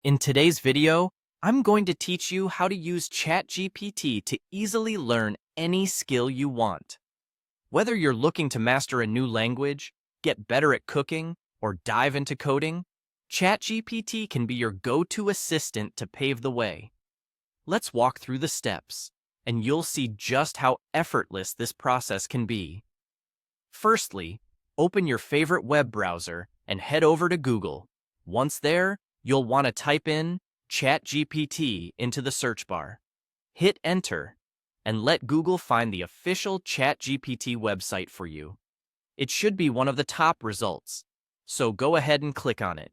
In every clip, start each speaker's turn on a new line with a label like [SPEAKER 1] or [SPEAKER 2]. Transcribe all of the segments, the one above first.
[SPEAKER 1] In today's video, I'm going to teach you how to use ChatGPT to easily learn any skill you want. Whether you're looking to master a new language, get better at cooking, or dive into coding, ChatGPT can be your go-to assistant to pave the way. Let's walk through the steps, and you'll see just how effortless this process can be. Firstly, open your favorite web browser and head over to Google. Once there, you'll want to type in ChatGPT into the search bar. Hit enter, and let Google find the official ChatGPT website for you. It should be one of the top results, so go ahead and click on it.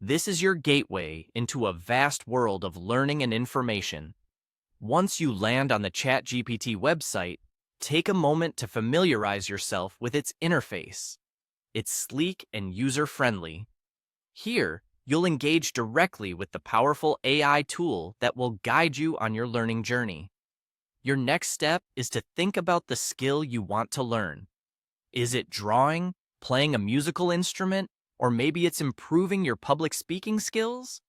[SPEAKER 1] This is your gateway into a vast world of learning and information. Once you land on the ChatGPT website, take a moment to familiarize yourself with its interface. It's sleek and user-friendly. Here, you'll engage directly with the powerful AI tool that will guide you on your learning journey. Your next step is to think about the skill you want to learn. Is it drawing, playing a musical instrument, or maybe it's improving your public speaking skills?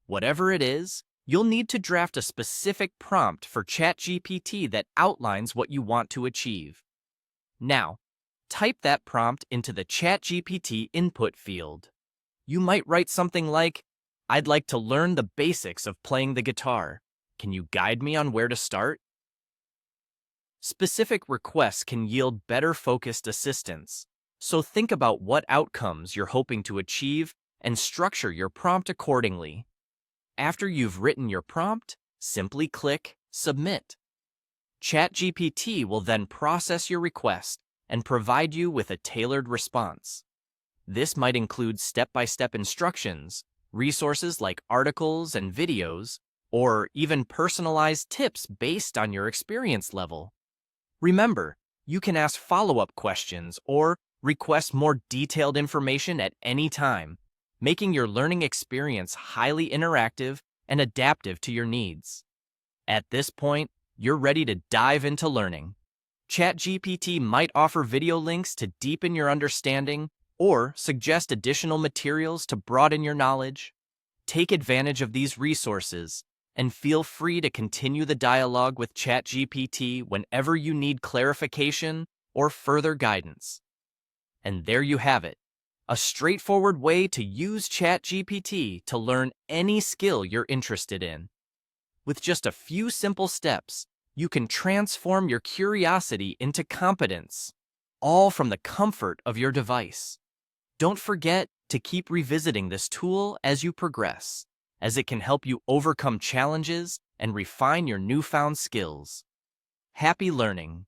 [SPEAKER 1] Whatever it is, you'll need to draft a specific prompt for ChatGPT that outlines what you want to achieve. Now, type that prompt into the ChatGPT input field. You might write something like, "I'd like to learn the basics of playing the guitar. Can you guide me on where to start?" Specific requests can yield better focused assistance, so think about what outcomes you're hoping to achieve and structure your prompt accordingly. After you've written your prompt, simply click Submit. ChatGPT will then process your request and provide you with a tailored response. This might include step-by-step instructions, resources like articles and videos, or even personalized tips based on your experience level. Remember, you can ask follow-up questions or request more detailed information at any time, making your learning experience highly interactive and adaptive to your needs. At this point, you're ready to dive into learning. ChatGPT might offer video links to deepen your understanding or suggest additional materials to broaden your knowledge. Take advantage of these resources and feel free to continue the dialogue with ChatGPT whenever you need clarification or further guidance. And there you have it, a straightforward way to use ChatGPT to learn any skill you're interested in. With just a few simple steps, you can transform your curiosity into competence, all from the comfort of your device. Don't forget to keep revisiting this tool as you progress, as it can help you overcome challenges and refine your newfound skills. Happy learning!